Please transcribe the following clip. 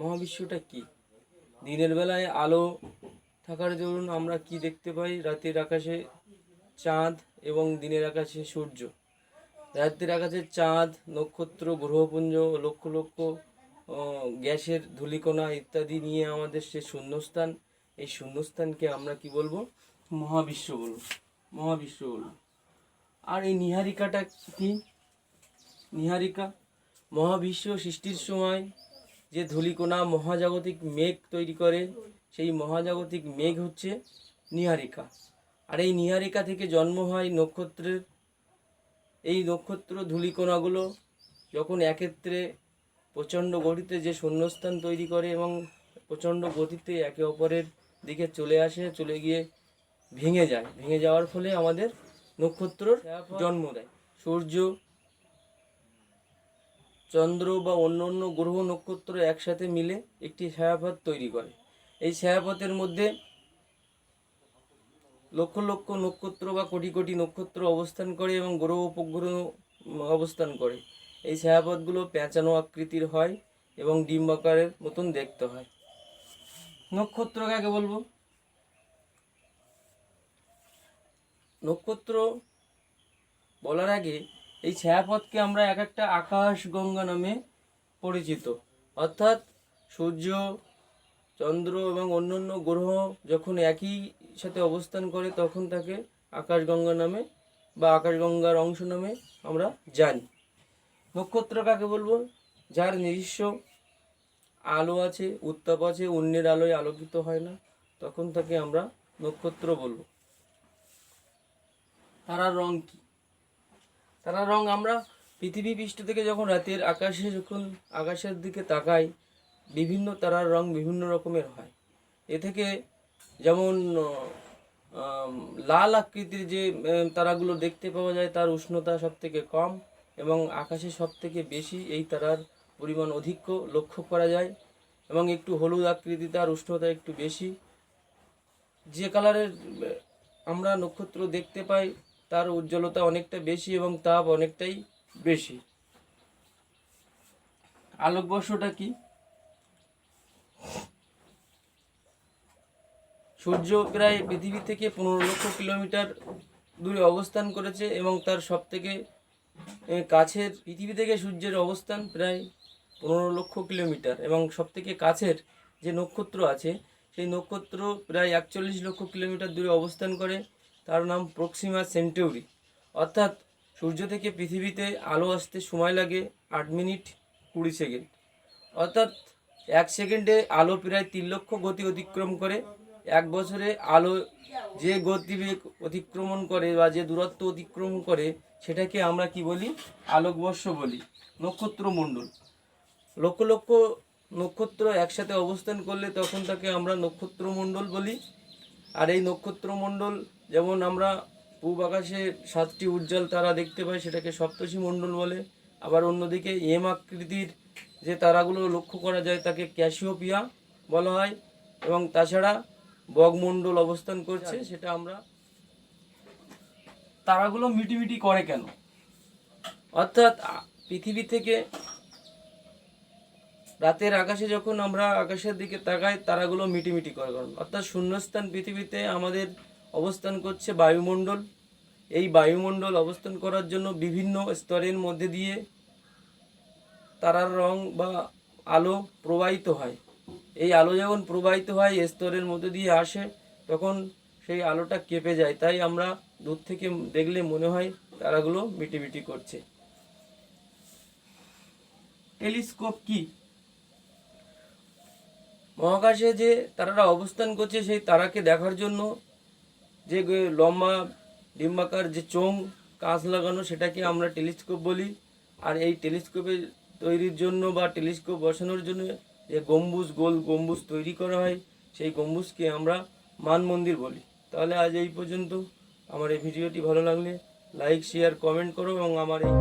মহাবিশ্বটা কি? দিনের বেলায় আলো থাকার দরুন আমরা কি দেখতে পাই? রাতের আকাশে চাঁদ এবং দিনের আকাশে সূর্য। রাতের আকাশে চাঁদ, নক্ষত্র, গ্রহপুঞ্জ, লক্ষ লক্ষ গ্যাসের ধূলিকণা ইত্যাদি নিয়ে আমাদের সে শূন্যস্থান। এই শূন্যস্থানকে আমরা কি বলবো? মহাবিশ্ব বলবো। মহাবিশ্ব বলবো। আর এই নীহারিকাটা কি? নীহারিকা মহাবিশ্ব সৃষ্টির সময় যে ধূলিকণা মহাজাগতিক মেঘ তৈরি করে, সেই মহাজাগতিক মেঘ হচ্ছে নীহারিকা। আর এই নীহারিকা থেকে জন্ম হয় নক্ষত্রের। এই নক্ষত্র ধূলিকণাগুলো যখন একত্রে প্রচণ্ড গতিতে যে শূন্যস্থান তৈরি করে এবং প্রচণ্ড গতিতে একে অপরের দিকে চলে আসে, চলে গিয়ে ভেঙে যায়। ভেঙে যাওয়ার ফলে আমাদের নক্ষত্রর জন্ম দেয়। সূর্য, চন্দ্র বা অন্য অন্য গ্রহ নক্ষত্র একসাথে মিলে একটি ছায়াপথ তৈরি করে। এই ছায়াপথের মধ্যে লক্ষ লক্ষ নক্ষত্র বা কোটি কোটি নক্ষত্র অবস্থান করে এবং গ্রহ উপগ্রহ অবস্থান করে। এই ছায়াপথগুলো পেঁচানো আকৃতির হয় এবং ডিম্বাকারের মতন দেখতে হয়। নক্ষত্র কাকে বলবো? নক্ষত্র বলার আগে এই ছায়াপথকে আমরা এক একটা আকাশগঙ্গা নামে পরিচিত। অর্থাৎ সূর্য, চন্দ্র এবং অন্যান্য গ্রহ যখন একই সাথে অবস্থান করে তখন তাকে আকাশগঙ্গা নামে বা আকাশগঙ্গার অংশ নামে আমরা জানি। নক্ষত্র কাকে বলবো? যার নিজস্ব আলো আছে, উত্তাপ আছে, অন্যের আলোয় আলোকিত হয় না, তখন তাকে আমরা নক্ষত্র বলবো। তারার রং কি? তারার রং আমরা পৃথিবী পৃষ্ঠ থেকে যখন রাতের আকাশে যখন আকাশের দিকে তাকাই, বিভিন্ন তারার রং বিভিন্ন রকমের হয়। এ থেকে যেমন লাল আকৃতির যে তারাগুলো দেখতে পাওয়া যায় তার উষ্ণতা সব থেকে কম এবং আকাশে সব থেকে বেশি এই তারার পরিমাণ অধিক লক্ষ্য করা যায় এবং একটু হলুদ আকৃতি, তার উষ্ণতা একটু বেশি। যে কালারের আমরা নক্ষত্র দেখতে পাই তার উজ্জ্বলতা অনেকটা বেশি এবং তাপ অনেকটাই বেশি। আলোকবর্ষটা কি? সূর্য প্রায় পৃথিবী থেকে 15 লক্ষ কিলোমিটার দূরে অবস্থান করেছে এবং তার সব থেকে কাছের, পৃথিবী থেকে সূর্যের অবস্থান প্রায় 15 লক্ষ কিলোমিটার এবং সব থেকে কাছের যে নক্ষত্র আছে সেই নক্ষত্র প্রায় 41 লক্ষ কিলোমিটার দূরে অবস্থান করে। তার নাম প্রক্সিমা সেন্টাউরি। অর্থাৎ সূর্য থেকে পৃথিবীতে আলো আসতে সময় লাগে 8 মিনিট 20 সেকেন্ড। অর্থাৎ 1 সেকেন্ডে আলো প্রায় 3 লক্ষ গতি অতিক্রম করে। 1 বছরে আলো যে গতিবেগ অতিক্রমণ করে বা যে দূরত্ব অতিক্রম করে সেটাকে আমরা কি বলি? আলোকবর্ষ বলি। নক্ষত্রমণ্ডল, লক্ষ লক্ষ নক্ষত্র একসাথে অবস্থান করলে তখন তাকে আমরা নক্ষত্রমণ্ডল বলি। আর এই নক্ষত্রমণ্ডল, যেমন আমরা পূব আকাশে 7টি উজ্জ্বল তারা দেখতে পাই, সেটাকে সপ্তর্ষি মণ্ডল বলে। আবার অন্যদিকে এম আকৃতির যে তারাগুলো লক্ষ্য করা যায় তাকে ক্যাসিওপিয়া বলা হয়। এবং তাছাড়া বগমণ্ডল অবস্থান করছে, সেটা আমরা। তারাগুলো মিটিমিটি করে কেন? অর্থাৎ পৃথিবী থেকে রাতের আকাশে যখন আমরা আকাশের দিকে তাকাই তারাগুলো মিটিমিটি করে কারণ, অর্থাৎ শূন্যস্থান পৃথিবীতে আমাদের অবস্থান করছে বায়ুমণ্ডল। এই বায়ুমণ্ডল অবস্থান করার জন্য বিভিন্ন স্তরের মধ্যে দিয়ে তারার রং বা আলো প্রবাহিত হয়। এই আলো যখন প্রবাহিত হয় স্তরের মধ্যে দিয়ে আসে তখন সেই আলোটা কেঁপে যায়, তাই আমরা দূর থেকে দেখলে মনে হয় তারাগুলো মিটিমিটি করছে। টেলিস্কোপ কি? মহাকাশে যে তারারা অবস্থান করছে সেই তারাকে দেখার জন্য যে লম্বা ডিম্বাকার যে চোঙ কাঁচ লাগানো সেটাকে আমরা টেলিস্কোপ বলি। আর এই টেলিস্কোপের তৈরির জন্য বা টেলিস্কোপ বসানোর জন্য যে গম্বুজ, গোল গম্বুজ তৈরি করা হয় সেই গম্বুজকে আমরা মানমন্দির বলি। তাহলে আজ এই পর্যন্ত। আমার এই ভিডিওটি ভালো লাগলে লাইক, শেয়ার, কমেন্ট করো এবং আমার এই